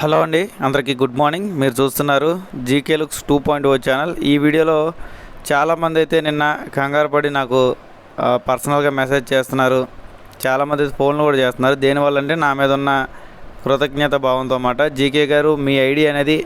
Hello అండి, అందరికీ good morning. మీరు చూస్తున్నారు జీకే లుక్స్ 2.0 ఛానల్. ఈ వీడియోలో చాలామంది అయితే నిన్న కంగారు పడి నాకు పర్సనల్గా మెసేజ్ చేస్తున్నారు. చాలామంది ఫోన్లు కూడా చేస్తున్నారు. దేనివల్ల అంటే నా మీద ఉన్న కృతజ్ఞత భావంతో అన్నమాట. జీకే గారు మీ ఐడి అనేది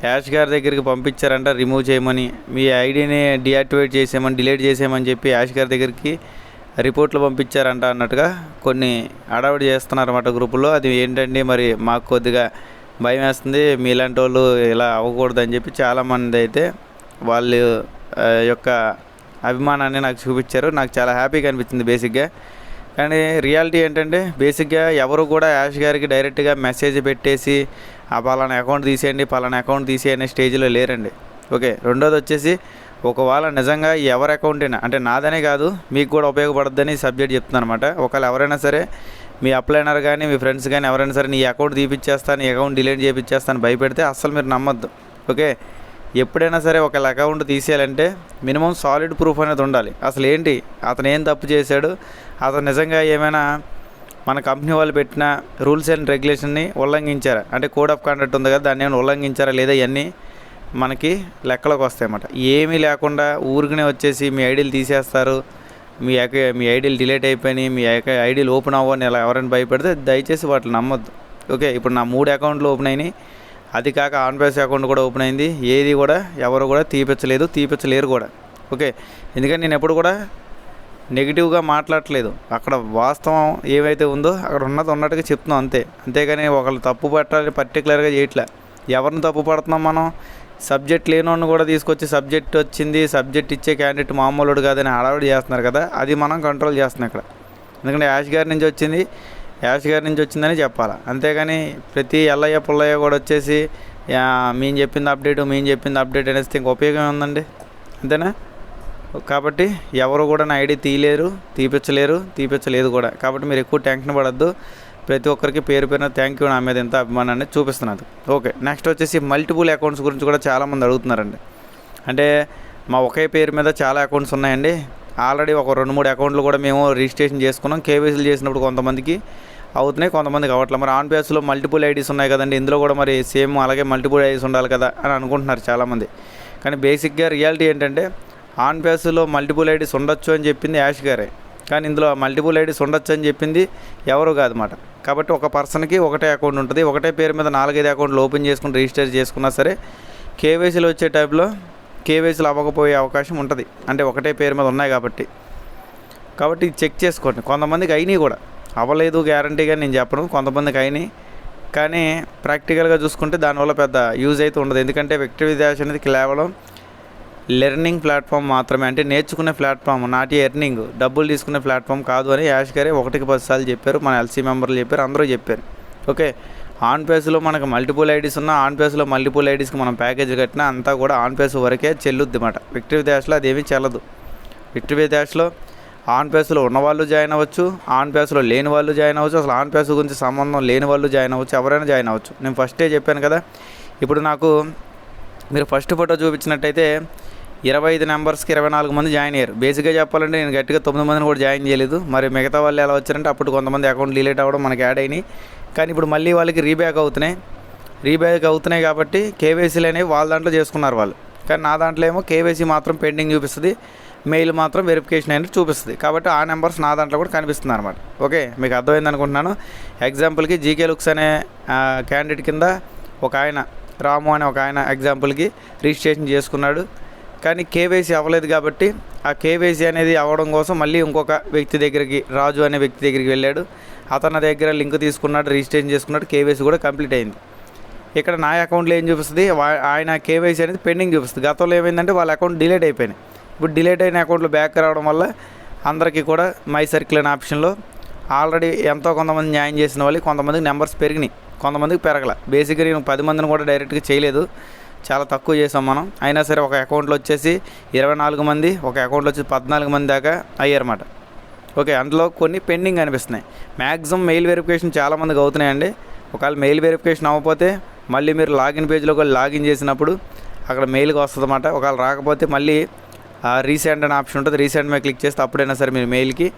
యాష్ గారి దగ్గరికి పంపించారంట రిమూవ్ చేయమని, మీ ఐడిని డియాక్టివేట్ చేసేయమని, డిలీట్ చేసేయమని చెప్పి యాష్ గారి దగ్గరికి రిపోర్ట్లు పంపించారంట అన్నట్టుగా కొన్ని హడావిడి చేస్తున్నారన్నమాట గ్రూపుల్లో. అది ఏంటండి, మరి మాకు కొద్దిగా భయం వేస్తుంది, మీలాంటి వాళ్ళు ఇలా అవ్వకూడదని చెప్పి చాలామంది అయితే వాళ్ళ యొక్క అభిమానాన్ని నాకు చూపించారు. నాకు చాలా హ్యాపీగా అనిపించింది బేసిక్గా. కానీ రియాలిటీ ఏంటంటే బేసిక్గా ఎవరు కూడా యాష్ గారికి డైరెక్ట్గా మెసేజ్ పెట్టేసి పలానా అకౌంట్ తీసేయండి, పలానా అకౌంట్ తీసేయనే స్టేజ్లో లేరండి. ఓకే, రెండోది వచ్చేసి ఒకవేళ నిజంగా ఎవరి అకౌంట్ అయినా, అంటే నాదనే కాదు మీకు కూడా ఉపయోగపడుతుందని సబ్జెక్ట్ చెప్తున్నాను అనమాట. ఒకవేళ ఎవరైనా సరే మీ అప్లైనర్ కానీ మీ ఫ్రెండ్స్ కానీ ఎవరైనా సరే నీ అకౌంట్ తీపిచ్చేస్తాను, నీ అకౌంట్ డిలీట్ చేయించేస్తాను భయపెడితే అస్సలు మీరు నమ్మొద్దు. ఓకే, ఎప్పుడైనా సరే ఒక అకౌంట్ తీసేయాలంటే మినిమం సాలిడ్ ప్రూఫ్ అనేది ఉండాలి. అసలు ఏంటి, అతను ఏం తప్పు చేశాడు, అతను నిజంగా ఏమైనా మన కంపెనీ వాళ్ళు పెట్టిన రూల్స్ అండ్ రెగ్యులేషన్ని ఉల్లంఘించారా, అంటే కోడ్ ఆఫ్ కండక్ట్ ఉంది కదా, దాన్ని ఏమైనా ఉల్లంఘించారా లేదా, ఇవన్నీ మనకి లెక్కలోకి వస్తాయన్నమాట. ఏమీ లేకుండా ఊరికనే వచ్చేసి మీ ఐడీలు తీసేస్తారు, మీ ఐడీలు డిలీట్ అయిపోయినాయి, మీ ఐడీలు ఓపెన్ అవ్వని ఇలా ఎవరైనా భయపెడితే దయచేసి వాటిని నమ్మొద్దు. ఓకే, ఇప్పుడు నా 3 అకౌంట్లు ఓపెన్ అయినాయి, అది కాక ఆన్పేస్ అకౌంట్ కూడా ఓపెన్ అయింది. ఏది కూడా ఎవరు కూడా తీపించలేరు కూడా. ఓకే, ఎందుకంటే నేను ఎప్పుడు కూడా నెగిటివ్గా మాట్లాడట్లేదు. అక్కడ వాస్తవం ఏవైతే ఉందో అక్కడ ఉన్నట్టుగా చెప్తున్నాం అంతే. అంతేగాని ఒకళ్ళు తప్పు పట్టాలి పర్టికులర్గా చేయట్లే. ఎవరిని తప్పు పడుతున్నాం మనం, సబ్జెక్ట్ లేనోడిని కూడా తీసుకొచ్చి సబ్జెక్ట్ వచ్చింది, సబ్జెక్ట్ ఇచ్చే క్యాండిడేట్ మామూలుడు కాదని హడావిడి చేస్తున్నారు కదా, అది మనం కంట్రోల్ చేస్తున్నాం ఇక్కడ. ఎందుకంటే యాష్ గారి నుంచి వచ్చిందని చెప్పాలి. అంతేగాని ప్రతి ఎల్లయ్య పుల్లయ్య కూడా వచ్చేసి మేము చెప్పింది అప్డేట్ అనేసి ఇంక ఉపయోగం ఉందండి, అంతేనా? కాబట్టి ఎవరు కూడా నా ఐడి తీపించలేదు కూడా. కాబట్టి మీరు ఎక్కువ టెన్షన్ పడద్దు. ప్రతి ఒక్కరికి పేరు థ్యాంక్ యూ, నా మీద ఎంత అభిమానాన్ని చూపిస్తున్నది. ఓకే, నెక్స్ట్ వచ్చేసి మల్టిపుల్ అకౌంట్స్ గురించి కూడా చాలామంది అడుగుతున్నారండి. అంటే మా ఒకే పేరు మీద చాలా అకౌంట్స్ ఉన్నాయండి. ఆల్రెడీ ఒక 2-3 అకౌంట్లు కూడా మేము రిజిస్ట్రేషన్ చేసుకున్నాం. కేవైసీలు చేసినప్పుడు కొంతమందికి అవుతున్నాయి, కొంతమందికి అవ్వట్లేదు. మరి ఆన్ పేస్లో మల్టిపుల్ ఐడీస్ ఉన్నాయి కదండి, ఇందులో కూడా మరి సేమ్ అలాగే మల్టిపుల్ ఐడీస్ ఉండాలి కదా అని అనుకుంటున్నారు చాలామంది. కానీ బేసిక్గా రియాలిటీ ఏంటంటే ఆన్ పేస్లో మల్టిపుల్ ఐడీస్ ఉండొచ్చు అని చెప్పింది యాష్ గారే, కానీ ఇందులో మల్టిపుల్ ఐడీస్ ఉండొచ్చు అని చెప్పింది ఎవరు కాదన్నమాట. కాబట్టి ఒక పర్సన్కి ఒకటే అకౌంట్ ఉంటుంది. ఒకటే పేరు మీద 4-5 అకౌంట్లు ఓపెన్ చేసుకుని రిజిస్టర్ చేసుకున్నా సరే కేవైసీలు వచ్చే టైంలో కేవైసీలు అవ్వకపోయే అవకాశం ఉంటుంది. అంటే ఒకటే పేరు మీద ఉన్నాయి కాబట్టి చెక్ చేసుకోండి. కొంతమందికి అయినాయి కూడా, అవ్వలేదు గ్యారంటీగా నేను చెప్పను, కొంతమందికి అయినాయి. కానీ ప్రాక్టికల్గా చూసుకుంటే దానివల్ల పెద్ద యూజ్ అయితే ఉండదు. ఎందుకంటే విక్టరీ డాష్ అనేది కేవలం లెర్నింగ్ ప్లాట్ఫామ్ మాత్రమే, అంటే నేర్చుకునే ప్లాట్ఫామ్, నాట్ ఎర్నింగ్, డబ్బులు తీసుకునే ప్లాట్ఫామ్ కాదు అని యాష్ గారే 1-10 సార్లు చెప్పారు. మన ఎల్సీ మెంబర్లు చెప్పారు, అందరూ చెప్పారు. ఓకే, ఆన్ పేస్లో మనకు మల్టిపుల్ ఐడీస్ ఉన్నా, ఆన్ పేస్లో మల్టిపుల్ ఐడీస్కి మనం ప్యాకేజ్ కట్టినా అంతా కూడా ఆన్ పేస్ వరకే చెల్లుద్ది అన్నమాట. విక్టరీ డాష్లో అదేమీ చెల్లదు. విక్టరీ డాష్లో ఆన్ పేస్లో ఉన్నవాళ్ళు జాయిన్ అవ్వచ్చు, ఆన్ పేస్లో లేని వాళ్ళు జాయిన్ అవ్వచ్చు, అసలు ఆన్ పేస్ గురించి సంబంధం లేని వాళ్ళు జాయిన్ అవ్వచ్చు, ఎవరైనా జాయిన్ అవ్వచ్చు. నేను ఫస్టే చెప్పాను కదా. ఇప్పుడు నాకు మీరు ఫస్ట్ ఫోటో చూపించినట్టయితే 25 నెంబర్స్కి 24 మంది జాయిన్ అయ్యారు. బేసిక్గా చెప్పాలంటే నేను గట్టిగా 9 మందిని కూడా జాయిన్ చేయలేదు. మరి మిగతా వాళ్ళు ఎలా వచ్చారంటే అప్పుడు కొంతమంది అకౌంట్ డిలీట్ అవ్వడం మనకి యాడ్ అయినాయి. కానీ ఇప్పుడు మళ్ళీ వాళ్ళకి రీబ్యాక్ అవుతున్నాయి కాబట్టి కేవైసీలు అనేవి వాళ్ళ దాంట్లో చేసుకున్నారు వాళ్ళు. కానీ నా దాంట్లో ఏమో కేవైసీ మాత్రం పెండింగ్ చూపిస్తుంది, మెయిల్ మాత్రం వెరిఫికేషన్ అయినట్టు చూపిస్తుంది. కాబట్టి ఆ నెంబర్స్ నా దాంట్లో కూడా కనిపిస్తుంది అనమాట. ఓకే, మీకు అర్థమైంది అనుకుంటున్నాను. ఎగ్జాంపుల్కి జీకే లుక్స్ అనే క్యాండిడేట్ కింద ఒక ఆయన రాము అనే ఒక ఆయన ఎగ్జాంపుల్కి రిజిస్ట్రేషన్ చేసుకున్నాడు. కానీ కేవైసీ అవ్వలేదు కాబట్టి ఆ కేవైసీ అనేది అవ్వడం కోసం మళ్ళీ ఇంకొక వ్యక్తి దగ్గరికి, రాజు అనే వ్యక్తి దగ్గరికి వెళ్ళాడు. అతని దగ్గర లింక్ తీసుకున్నాడు, రిజిస్ట్రేషన్ చేసుకున్నాడు, కేవైసీ కూడా కంప్లీట్ అయింది. ఇక్కడ నా అకౌంట్లో ఏం చూపిస్తుంది, ఆయన కేవైసీ అనేది పెండింగ్ చూపిస్తుంది. గతంలో ఏమైందంటే వాళ్ళ అకౌంట్ డిలీట్ అయిపోయినాయి. ఇప్పుడు డిలీట్ అయిన అకౌంట్లో బ్యాక్ రావడం వల్ల అందరికీ కూడా మై సర్కిల్ అనే ఆప్షన్లో ఆల్రెడీ ఎంతో కొంతమంది న్యాయం చేసిన వాళ్ళు కొంతమందికి నెంబర్స్ పెరిగినాయి, కొంతమందికి పెరగల. బేసిక్గా నేను 10 మందిని కూడా డైరెక్ట్గా చేయలేదు, చాలా తక్కువ చేసాం మనం. అయినా సరే ఒక అకౌంట్లో వచ్చేసి 24 మంది, ఒక అకౌంట్లో వచ్చి 14 మంది దాకా అయ్యారన్నమాట. ఓకే, అందులో కొన్ని పెండింగ్ అనిపిస్తున్నాయి. మ్యాక్సిమం మెయిల్ వెరిఫికేషన్ చాలామందికి అవుతున్నాయండి. ఒకవేళ మెయిల్ వెరిఫికేషన్ అవ్వకపోతే మళ్ళీ మీరు లాగిన్ పేజ్లో కూడా లాగిన్ చేసినప్పుడు అక్కడ మెయిల్కి వస్తుంది అన్నమాట. ఒకవేళ రాకపోతే మళ్ళీ రీసెండ్ అనే ఆప్షన్ ఉంటుంది, రీసెండ్ మీద క్లిక్ చేస్తే అప్పుడైనా సరే మీరు మెయిల్కి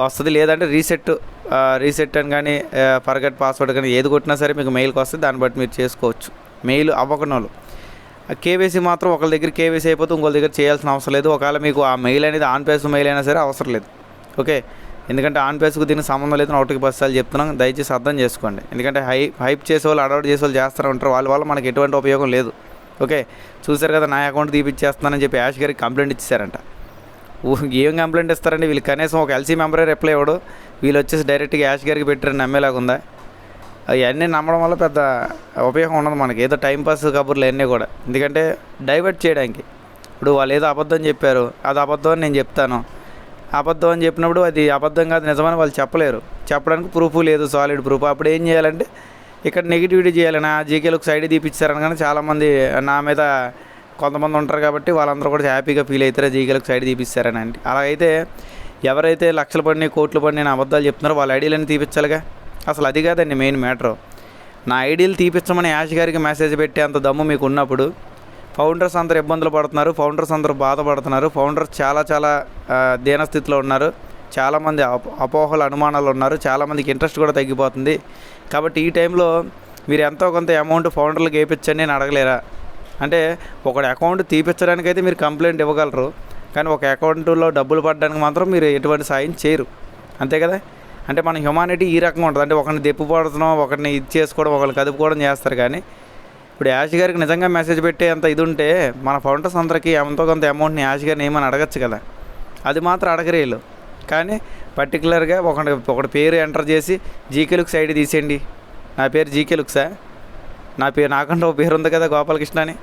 వస్తుంది. లేదంటే రీసెట్ అని కానీ ఫర్గెట్ పాస్వర్డ్ కానీ ఏది కొట్టినా సరే మీకు మెయిల్కి వస్తుంది. దాన్ని బట్టి మీరు చేసుకోవచ్చు. మెయిల్ అవ్వకనోళ్ళు కేవైసీ మాత్రం ఒకరి దగ్గర కేవైసీ అయిపోతే ఇంకొక దగ్గర చేయాల్సిన అవసరం లేదు. ఒకవేళ మీకు ఆ మెయిల్ అనేది ఆన్ పేస్ మెయిల్ అయినా సరే అవసరం లేదు. ఓకే, ఎందుకంటే ఆన్ పేస్కు దీనికి సంబంధం లేదు. 1-10 సార్లు చెప్తున్నాం, దయచేసి అర్థం చేసుకోండి. ఎందుకంటే హైప్ చేసేవాళ్ళు అడౌట్ చేసేవాళ్ళు చేస్తూ ఉంటారు. వాళ్ళ వల్ల మనకి ఎటువంటి ఉపయోగం లేదు. ఓకే, చూసారు కదా, నా అకౌంట్ తీపిచ్చేస్తున్నానని చెప్పి యాష్ గారికి కంప్లైంట్ ఇచ్చారంట. ఏం కంప్లైంట్ ఇస్తారండి వీళ్ళు? కనీసం ఒక ఎల్సీ మెంబరే రిప్లై ఇవ్వడు. వీళ్ళు వచ్చేసి డైరెక్ట్గా యాష్ గారికి పెట్టారని నమ్మేలాగా ఉందా? అవన్నీ నమ్మడం వల్ల పెద్ద ఉపయోగం ఉండదు మనకి. ఏదో టైంపాస్ కబుర్లు అన్నీ కూడా, ఎందుకంటే డైవర్ట్ చేయడానికి. ఇప్పుడు వాళ్ళు ఏదో అబద్ధం చెప్పారు, అది అబద్ధం అని నేను చెప్తాను. అబద్ధం అని చెప్పినప్పుడు అది అబద్ధం కాదు నిజమని వాళ్ళు చెప్పలేరు. చెప్పడానికి ప్రూఫ్ లేదు, సాలిడ్ ప్రూఫ్. అప్పుడు ఏం చేయాలంటే ఇక్కడ నెగిటివిటీ చేయాలి. నా జీకేలకు సైడ్ తీపిచ్చారని కానీ చాలామంది నా మీద కొంతమంది ఉంటారు కాబట్టి వాళ్ళందరూ కూడా హ్యాపీగా ఫీల్ అవుతారు జీకేలకు సైడ్ తీపిస్తారని. అంటే అలాగైతే ఎవరైతే లక్షలు పడినాయి కోట్లు పడినాయి అబద్ధాలు చెప్తున్నారో వాళ్ళ ఐడీలన్నీ తీపిచ్చాలిగా. అసలు అది కాదండి మెయిన్ మ్యాటర్. నా ఐడీలు తీపిచ్చమని యాష్ గారికి మెసేజ్ పెట్టే అంత దమ్ము మీకు ఉన్నప్పుడు ఫౌండర్స్ అందరూ ఇబ్బందులు పడుతున్నారు, ఫౌండర్స్ అందరూ బాధపడుతున్నారు, ఫౌండర్స్ చాలా దీనస్థితిలో ఉన్నారు, చాలామంది అపోహలు అనుమానాలు ఉన్నారు, చాలామందికి ఇంట్రెస్ట్ కూడా తగ్గిపోతుంది. కాబట్టి ఈ టైంలో మీరు ఎంతో కొంత అమౌంట్ ఫౌండర్లకు వేయించండి అని అడగలేరా? అంటే ఒకటి అకౌంట్ తీపించడానికైతే మీరు కంప్లైంట్ ఇవ్వగలరు, కానీ ఒక అకౌంట్లో డబ్బులు పడడానికి మాత్రం మీరు ఎటువంటి సాయం చేయరు. అంతే కదా? అంటే మన హ్యుమానిటీ ఈ రకంగా ఉంటుంది. అంటే ఒకరిని దెప్పుపడుతున్నాం, ఒకరిని ఇది చేసుకోవడం, ఒకరిని కదుపుకోవడం చేస్తారు. కానీ ఇప్పుడు యాష్ గారికి నిజంగా మెసేజ్ పెట్టే అంత ఇది ఉంటే మన ఫౌండర్స్ అందరికీ ఎంతో కొంత అమౌంట్ని యాష్ గారిని ఏమని అడగచ్చు కదా. అది మాత్రం అడగరేళ్ళు. కానీ పర్టికులర్గా ఒకటి పేరు ఎంటర్ చేసి జీకేలుక్స్ ఐడి తీసేయండి, నా పేరు జీకేలుక్సా, నాకంటే ఒక పేరు ఉంది కదా గోపాలకృష్ణ అని,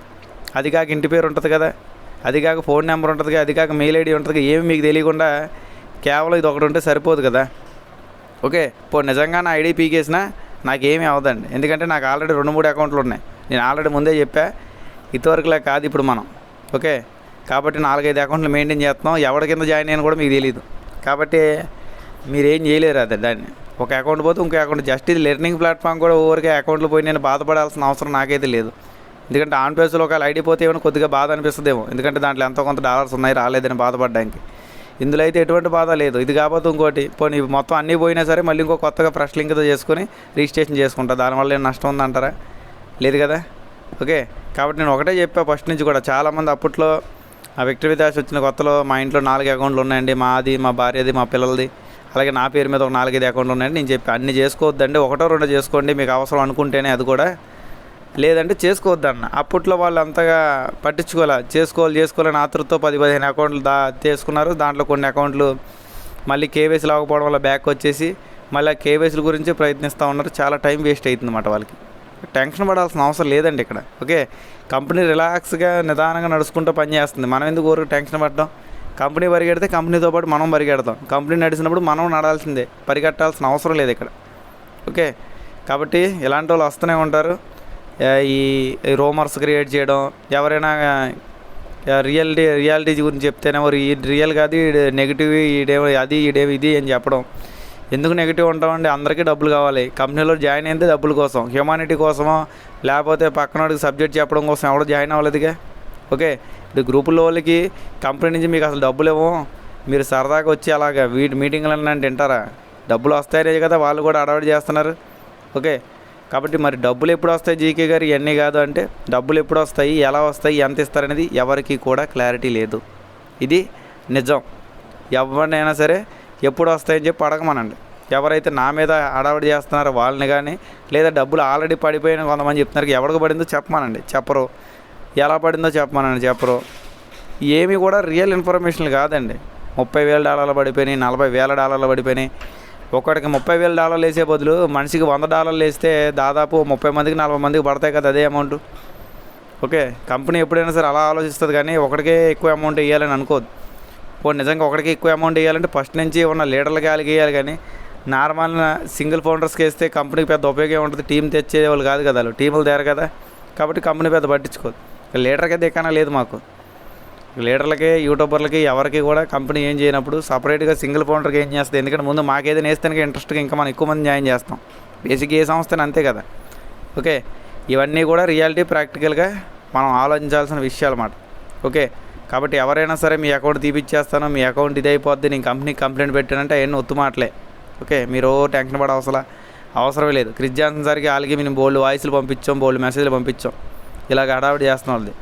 అది కాక ఇంటి పేరు ఉంటుంది కదా, అది కాక ఫోన్ నెంబర్ ఉంటుంది కదా, అది కాక మెయిల్ ఐడి ఉంటుంది కదా, ఏమి మీకు తెలియకుండా కేవలం ఇది ఒకటి ఉంటే సరిపోదు కదా. ఓకే, ఇప్పుడు నిజంగా నా ఐడి పీకేసినా నాకేమీ అవ్వదండి. ఎందుకంటే నాకు ఆల్రెడీ 2-3 అకౌంట్లు ఉన్నాయి. నేను ఆల్రెడీ ముందే చెప్పా, ఇంతవరకులా కాదు ఇప్పుడు మనం. ఓకే, కాబట్టి 4-5 అకౌంట్లు మెయింటైన్ చేస్తున్నాం. ఎవరి కింద జాయిన్ అయినా కూడా మీకు తెలియదు. కాబట్టి మీరేం చేయలేరు అది. దాన్ని ఒక అకౌంట్ పోతే ఇంకో అకౌంట్, జస్ట్ ఇది లెర్నింగ్ ప్లాట్ఫామ్ కూడా ఊరికే అకౌంట్లో పోయి నేను బాధపడాల్సిన అవసరం నాకైతే లేదు. ఎందుకంటే ఆన్ పేస్లో ఒకవేళ ఐడి పోతే ఏమైనా కొద్దిగా బాధ అనిపిస్తుందేమో, ఎందుకంటే దాంట్లో ఎంతో కొంత డాలర్స్ ఉన్నాయి రాలేదని బాధపడడానికి. ఇందులో అయితే ఎటువంటి బాధ లేదు. ఇది కాకపోతే ఇంకోటి పోనీ మొత్తం అన్నీ పోయినా సరే మళ్ళీ ఇంకో కొత్తగా ఫ్రెష్ లింక్తో చేసుకొని రిజిస్ట్రేషన్ చేసుకుంటా. దానివల్ల ఏం నష్టం ఉందంటారా? లేదు కదా. ఓకే, కాబట్టి నేను ఒకటే చెప్పా ఫస్ట్ నుంచి కూడా. చాలామంది అప్పట్లో ఆ విక్టర్ విదాస్ వచ్చిన కొత్తలో మా ఇంట్లో 4 అకౌంట్లు ఉన్నాయండి, మాది, మా భార్యది, మా పిల్లలది, అలాగే నా పేరు మీద ఒక 4-5 అకౌంట్లు ఉన్నాయండి. నేను చెప్పి అన్నీ చేసుకోవద్దండి, 1-2 చేసుకోండి మీకు అవసరం అనుకుంటేనే, అది కూడా లేదంటే చేసుకోవద్దన్న. అప్పట్లో వాళ్ళు అంతగా చేసుకోవాలని ఆతృతతో 10-15 అకౌంట్లు తీసుకున్నారు. దాంట్లో కొన్ని అకౌంట్లు మళ్ళీ కేవైసీలు అవ్వకపోవడం వల్ల బ్యాక్ వచ్చేసి మళ్ళీ కేవైసీల గురించి ప్రయత్నిస్తూ ఉన్నారు. చాలా టైం వేస్ట్ అవుతుంది అన్నమాట వాళ్ళకి. టెన్షన్ పడాల్సిన అవసరం లేదండి ఇక్కడ. ఓకే, కంపెనీ రిలాక్స్గా నిదానంగా నడుచుకుంటూ పనిచేస్తుంది. మనం ఎందుకు ఊరికి టెన్షన్ పడడం? కంపెనీ పరిగెడితే కంపెనీతో పాటు మనం పరిగెడతాం. కంపెనీ నడిచినప్పుడు మనం నడాల్సిందే, పరిగెట్టాల్సిన అవసరం లేదు ఇక్కడ. ఓకే, కాబట్టి ఇలాంటి వాళ్ళు వస్తూనే ఉంటారు. ఈ రూమర్స్ క్రియేట్ చేయడం, ఎవరైనా రియాలిటీ గురించి చెప్తేనేమో రియల్ కాదు, నెగిటివ్, ఈడేమో ఇది అని చెప్పడం. ఎందుకు నెగిటివ్ ఉంటామండి? అందరికీ డబ్బులు కావాలి. కంపెనీలో జాయిన్ అయింది డబ్బుల కోసం, హ్యూమానిటీ కోసమో లేకపోతే పక్కనోడికి సబ్జెక్ట్ చెప్పడం కోసం ఎవడో జాయిన్ అవ్వలేదుగా. ఓకే, ఇప్పుడు గ్రూపుల్లో వాళ్ళకి కంపెనీ నుంచి మీకు అసలు డబ్బులు ఏమో, మీరు సరదాగా వచ్చి అలాగా మీటింగ్లు అంటే వింటారా? డబ్బులు వస్తాయనే కదా వాళ్ళు కూడా అడవాడు చేస్తున్నారు. ఓకే, కాబట్టి మరి డబ్బులు ఎప్పుడు వస్తాయి జీకే గారు? ఇవన్నీ కాదు అంటే డబ్బులు ఎప్పుడు వస్తాయి, ఎలా వస్తాయి, ఎంత ఇస్తారనేది ఎవరికి కూడా క్లారిటీ లేదు. ఇది నిజం. ఎవరినైనా సరే ఎప్పుడు వస్తాయని చెప్పి అడగమనండి. ఎవరైతే నా మీద అడవాడు చేస్తున్నారో వాళ్ళని కానీ, లేదా డబ్బులు ఆల్రెడీ పడిపోయిన కొంతమంది చెప్తున్నారు, ఎవరికి పడిందో చెప్పమనండి, చెప్పరు. ఎలా పడిందో చెప్పమనండి, చెప్పరు. ఏమి కూడా రియల్ ఇన్ఫర్మేషన్ కాదండి. $30,000 పడిపోయినాయి, $40,000 పడిపోయినాయి. ఒకటికి $30,000 వేసే బదులు మనిషికి $100 వేస్తే దాదాపు 30 మందికి 40 మందికి పడతాయి కదా అదే అమౌంట్. ఓకే, కంపెనీ ఎప్పుడైనా సరే అలా ఆలోచిస్తుంది, కానీ ఒకటికే ఎక్కువ అమౌంట్ వేయాలని అనుకోదు. పోనీ నిజంగా ఒకటికి ఎక్కువ అమౌంట్ వేయాలంటే ఫస్ట్ నుంచి ఉన్న లీడర్లకి వాళ్ళకి వేయాలి, కానీ నార్మల్ సింగిల్ ఫౌండర్స్కి వేస్తే కంపెనీకి పెద్ద ఉపయోగం ఉంటుంది. టీం తెచ్చేవాళ్ళు కాదు కదా, వాళ్ళు టీములు తేరు కదా, కాబట్టి కంపెనీ పెద్ద పట్టించుకోదు. లీడర్కి అయితే ఎక్కడా లేదు మాకు. లీడర్లకి, యూట్యూబర్లకి, ఎవరికి కూడా కంపెనీ ఏం చేయనప్పుడు సపరేట్గా సింగిల్ ఫౌండర్కి ఏం చేస్తుంది? ఎందుకంటే ముందు మాకేదైనా వేస్తేనే ఇంట్రెస్ట్గా ఇంకా మనం ఎక్కువ మంది జాయిన్ చేస్తాం. బేసిక్ ఏ సంస్థని అంతే కదా. ఓకే, ఇవన్నీ కూడా రియాలిటీ ప్రాక్టికల్గా మనం ఆలోచించాల్సిన విషయాలు అన్నమాట. ఓకే, కాబట్టి ఎవరైనా సరే మీ అకౌంట్ తీపిచ్చేస్తాను, మీ అకౌంట్ ఇది అయిపోద్ది, నేను కంపెనీకి కంప్లైంట్ పెట్టానంటే అవన్నీ ఒత్తు మాటలే. ఓకే, మీరు టెన్షన్ పడే అవసరమే లేదు. క్రిస్ జాన్సన్ సరికి వాళ్ళకి మేము బోల్డ్ వాయిస్లు పంపించాం, బోల్డ్ మెసేజ్లు పంపించాం, ఇలాగ హడావిడి చేస్తున్న వాళ్ళది.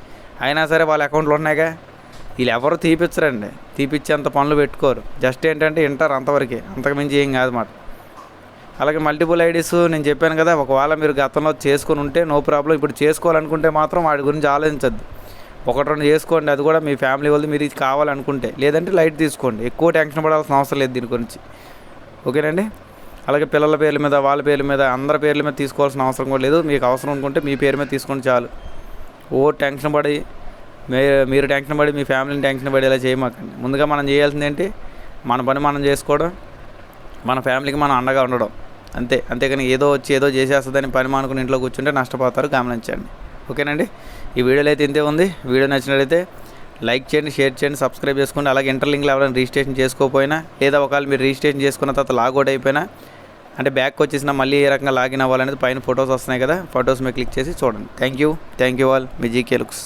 అయినా సరే వాళ్ళ అకౌంట్లో ఉన్నాయిగా. వీళ్ళు ఎవరు తీపిచ్చరండి, తీపిచ్చేంత పనులు పెట్టుకోరు. జస్ట్ ఏంటంటే వింటారు అంతవరకే, అంతకుమించి ఏం కాదన్నమాట. అలాగే మల్టిపుల్ ఐడీస్ నేను చెప్పాను కదా, ఒకవేళ మీరు గతంలో చేసుకుని ఉంటే నో ప్రాబ్లం. ఇప్పుడు చేసుకోవాలనుకుంటే మాత్రం వాటి గురించి ఆలోచించద్దు. 1-2 చేసుకోండి, అది కూడా మీ ఫ్యామిలీ వాళ్ళు మీరు ఇది కావాలనుకుంటే. లేదంటే లైట్ తీసుకోండి, ఎక్కువ టెన్షన్ పడాల్సిన అవసరం లేదు దీని గురించి. ఓకేనండి. అలాగే పిల్లల పేర్ల మీద, వాళ్ళ పేర్ల మీద, అందరి పేర్ల మీద తీసుకోవాల్సిన అవసరం కూడా లేదు. మీకు అవసరం అనుకుంటే మీ పేరు మీద తీసుకొని చాలు. టెన్షన్ పడి మీరు టెన్షన్ పడి మీ ఫ్యామిలీని టెన్షన్ పడి ఇలా చేయమాకండి. ముందుగా మనం చేయాల్సింది ఏంటి, మన పని మనం చేసుకోవడం, మన ఫ్యామిలీకి మనం అండగా ఉండడం, అంతేకాని ఏదో వచ్చి ఏదో చేసేస్తుందని పని మానుకుని ఇంట్లో కూర్చుంటే నష్టపోతారు, గమనించండి. ఓకేనండి. ఈ వీడియోలో అయితే ఇంతే ఉంది. వీడియో నచ్చినట్లయితే లైక్ చేయండి, షేర్ చేయండి, సబ్స్క్రైబ్ చేసుకోండి. అలాగే ఇంటర్లింక్లో ఎవరైనా రిజిస్ట్రేషన్ చేసుకోకపోయినా, లేదా ఒకవేళ మీరు రిజిస్ట్రేషన్ చేసుకున్న తర్వాత లాగౌట్ అయిపోయినా, అంటే బ్యాక్ వచ్చేసినా మళ్ళీ ఏ రకంగా లాగిన్ అవ్వాలనేది పైన ఫొటోస్ వస్తున్నాయి కదా, ఫొటోస్ మీద క్లిక్ చేసి చూడండి. Thank you all. Me GK looks.